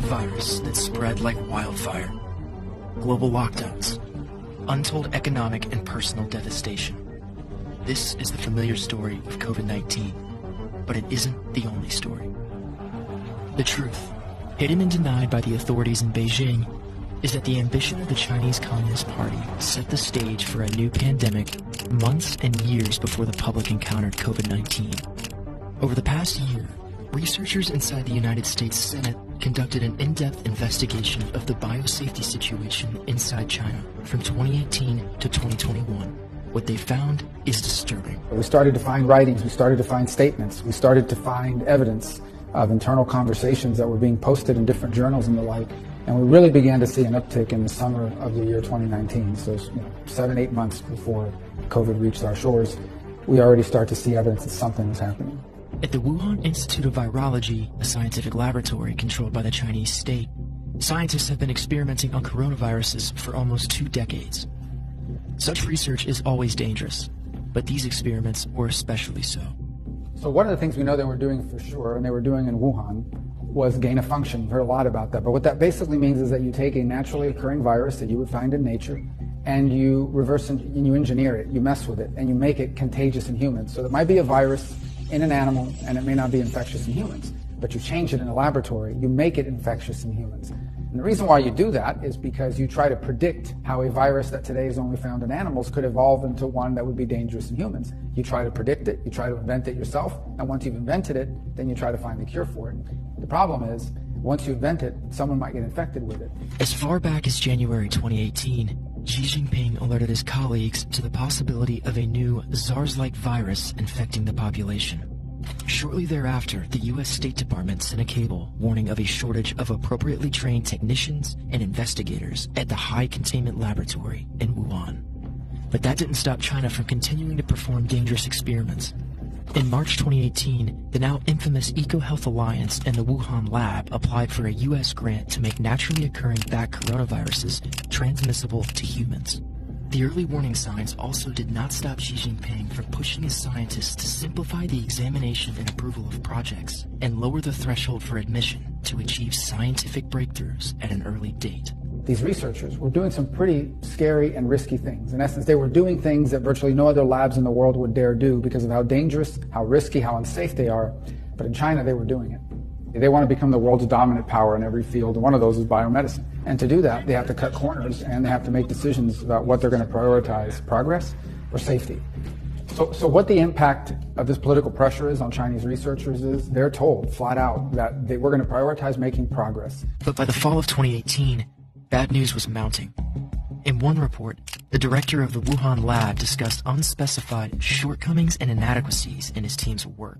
virus that spread like wildfire. Global lockdowns, untold economic and personal devastation. This is the familiar story of COVID-19, but it isn't the only story. The truth, hidden and denied by the authorities in Beijing, is that the ambition of the Chinese Communist Party set the stage for a new pandemic months and years before the public encountered COVID-19. Over the past year, researchers inside the United States Senate conducted an in-depth investigation of the biosafety situation inside China from 2018 to 2021. What they found is disturbing. We started to find writings, we started to find statements, we started to find evidence of internal conversations that were being posted in different journals and the like. And we really began to see an uptick in the summer of the year 2019. So 7-8 months before COVID reached our shores, we already start to see evidence that something was happening. At the Wuhan Institute of Virology, a scientific laboratory controlled by the Chinese state, scientists have been experimenting on coronaviruses for almost 2 decades. Such research is always dangerous, but these experiments were especially so. So one of the things we know they were doing for sure, and they were doing in Wuhan, was gain of function. We've heard a lot about that. But what that basically means is that you take a naturally occurring virus that you would find in nature, and you reverse and you engineer it, you mess with it, and you make it contagious in humans. So there might be a virus in an animal, and it may not be infectious in humans, but you change it in a laboratory, you make it infectious in humans. And the reason why you do that is because you try to predict how a virus that today is only found in animals could evolve into one that would be dangerous in humans. You try to predict it, you try to invent it yourself, and once you've invented it, then you try to find the cure for it. The problem is, once you invent it, someone might get infected with it. As far back as January 2018, Xi Jinping alerted his colleagues to the possibility of a new SARS-like virus infecting the population. Shortly thereafter, the U.S. State Department sent a cable warning of a shortage of appropriately trained technicians and investigators at the high containment laboratory in Wuhan. But that didn't stop China from continuing to perform dangerous experiments. In March 2018, the now infamous EcoHealth Alliance and the Wuhan lab applied for a U.S. grant to make naturally occurring bat coronaviruses transmissible to humans. The early warning signs also did not stop Xi Jinping from pushing his scientists to simplify the examination and approval of projects and lower the threshold for admission to achieve scientific breakthroughs at an early date. These researchers were doing some pretty scary and risky things. In essence, they were doing things that virtually no other labs in the world would dare do because of how dangerous, how risky, how unsafe they are. But in China, they were doing it. They want to become the world's dominant power in every field, and one of those is biomedicine. And to do that, they have to cut corners, and they have to make decisions about what they're going to prioritize, progress or safety. So what the impact of this political pressure is on Chinese researchers is they're told flat out that we're going to prioritize making progress. But by the fall of 2018, bad news was mounting. In one report, the director of the Wuhan lab discussed unspecified shortcomings and inadequacies in his team's work.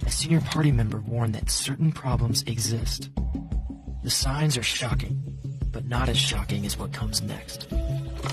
A senior party member warned that certain problems exist. The signs are shocking, but not as shocking as what comes next.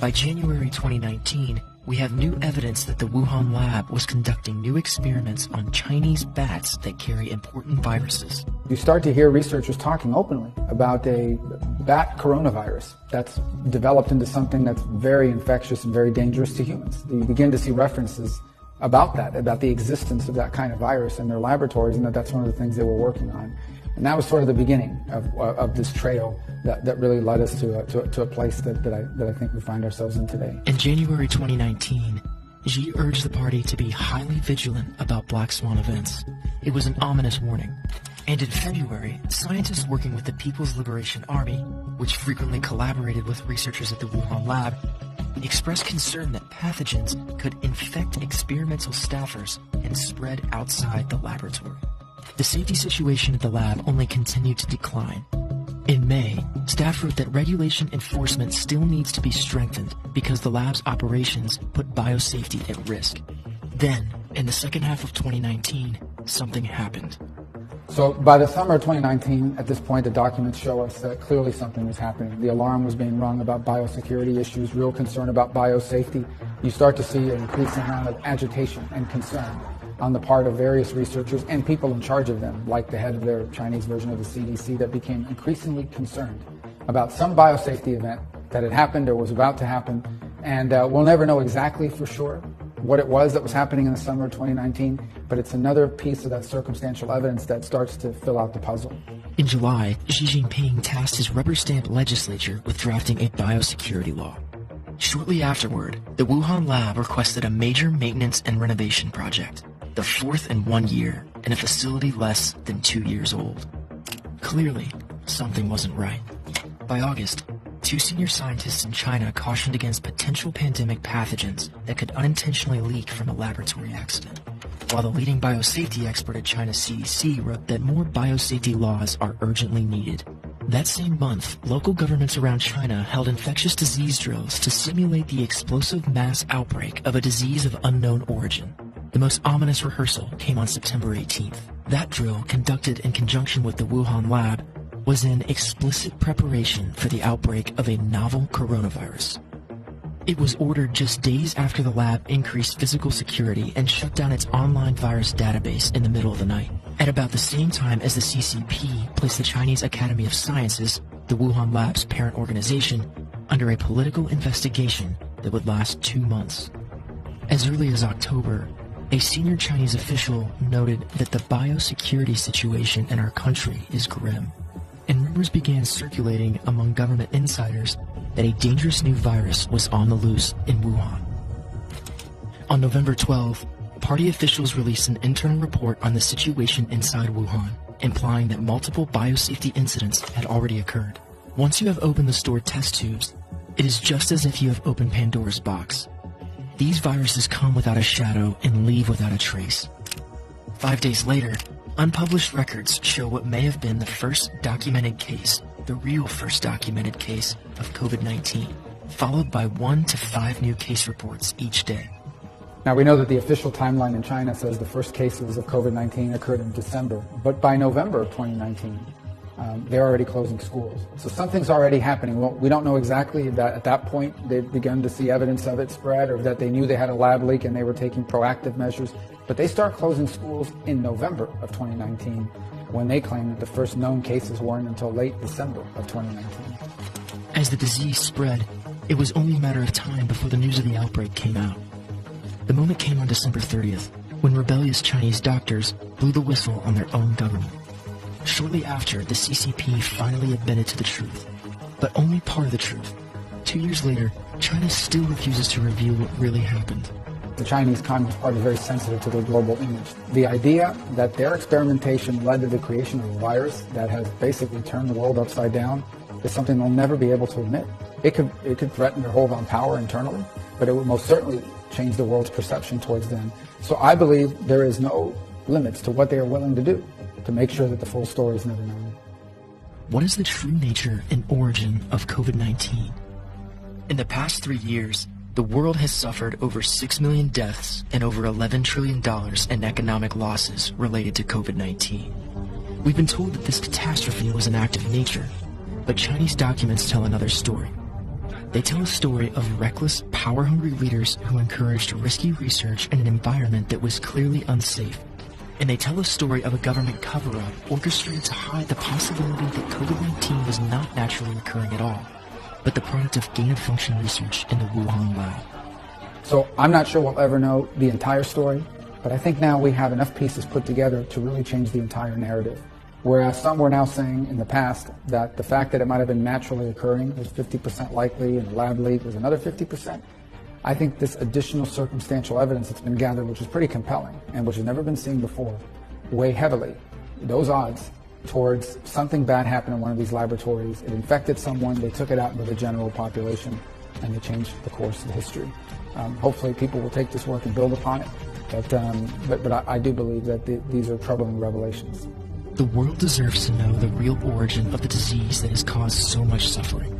By January 2019, we have new evidence that the Wuhan lab was conducting new experiments on Chinese bats that carry important viruses. You start to hear researchers talking openly about a bat coronavirus that's developed into something that's very infectious and very dangerous to humans. You begin to see references about that, about the existence of that kind of virus in their laboratories, and that's one of the things they were working on. And that was sort of the beginning of this trail that really led us to a place that I think we find ourselves in today. In January 2019, Xi urged the party to be highly vigilant about black swan events. It was an ominous warning. And in February, scientists working with the People's Liberation Army, which frequently collaborated with researchers at the Wuhan lab, expressed concern that pathogens could infect experimental staffers and spread outside the laboratory. The safety situation at the lab only continued to decline. In May, staff wrote that regulation enforcement still needs to be strengthened because the lab's operations put biosafety at risk. Then, in the second half of 2019, something happened. So by the summer of 2019, at this point, the documents show us that clearly something was happening. The alarm was being rung about biosecurity issues, real concern about biosafety. You start to see an increasing amount of agitation and concern on the part of various researchers and people in charge of them, like the head of their Chinese version of the CDC, that became increasingly concerned about some biosafety event that had happened or was about to happen. And we'll never know exactly for sure what it was that was happening in the summer of 2019, but it's another piece of that circumstantial evidence that starts to fill out the puzzle. In July, Xi Jinping tasked his rubber-stamped legislature with drafting a biosecurity law. Shortly afterward, the Wuhan lab requested a major maintenance and renovation project, the fourth in 1 year, in a facility less than 2 years old. Clearly, something wasn't right. By August, 2 senior scientists in China cautioned against potential pandemic pathogens that could unintentionally leak from a laboratory accident, while the leading biosafety expert at China's CDC wrote that more biosafety laws are urgently needed. That same month, local governments around China held infectious disease drills to simulate the explosive mass outbreak of a disease of unknown origin. The most ominous rehearsal came on September 18th. That drill, conducted in conjunction with the Wuhan lab, was in explicit preparation for the outbreak of a novel coronavirus. It was ordered just days after the lab increased physical security and shut down its online virus database in the middle of the night. At about the same time as the CCP placed the Chinese Academy of Sciences, the Wuhan lab's parent organization, under a political investigation that would last 2 months. As early as October, a senior Chinese official noted that the biosecurity situation in our country is grim, and rumors began circulating among government insiders that a dangerous new virus was on the loose in Wuhan. On November 12, party officials released an internal report on the situation inside Wuhan, implying that multiple biosafety incidents had already occurred. Once you have opened the stored test tubes, it is just as if you have opened Pandora's box. These viruses come without a shadow and leave without a trace. 5 days later, unpublished records show what may have been the first documented case, the real first documented case of COVID-19, followed by 1 to 5 new case reports each day. Now, we know that the official timeline in China says the first cases of COVID-19 occurred in December, but by November of 2019, they're already closing schools. So something's already happening. Well, we don't know exactly that at that point they've begun to see evidence of it spread, or that they knew they had a lab leak and they were taking proactive measures. But they start closing schools in November of 2019, when they claim that the first known cases weren't until late December of 2019. As the disease spread, it was only a matter of time before the news of the outbreak came out. The moment came on December 30th, when rebellious Chinese doctors blew the whistle on their own government. Shortly after, the CCP finally admitted to the truth, but only part of the truth. 2 years later, China still refuses to reveal what really happened. The Chinese Communist Party is very sensitive to their global image. The idea that their experimentation led to the creation of a virus that has basically turned the world upside down is something they'll never be able to admit. It could threaten their hold on power internally, but it would most certainly change the world's perception towards them. So I believe there is no limits to what they are willing to do to make sure that the full story is never known. What is the true nature and origin of COVID-19? In the past 3 years, the world has suffered over 6 million deaths and over $11 trillion in economic losses related to COVID-19. We've been told that this catastrophe was an act of nature, but Chinese documents tell another story. They tell a story of reckless, power-hungry leaders who encouraged risky research in an environment that was clearly unsafe. And they tell a story of a government cover-up orchestrated to hide the possibility that COVID-19 was not naturally occurring at all, but the product of gain-of-function research in the Wuhan lab. So I'm not sure we'll ever know the entire story, but I think now we have enough pieces put together to really change the entire narrative. Whereas some were now saying in the past that the fact that it might have been naturally occurring was 50% likely and the lab leak was another 50%. I think this additional circumstantial evidence that's been gathered, which is pretty compelling and which has never been seen before, weigh heavily those odds towards something bad happened in one of these laboratories. It infected someone, they took it out into the general population, and they changed the course of history. Hopefully people will take this work and build upon it, but I do believe that these are troubling revelations. The world deserves to know the real origin of the disease that has caused so much suffering.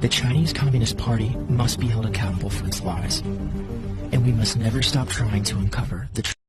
The Chinese Communist Party must be held accountable for its lies, and we must never stop trying to uncover the truth.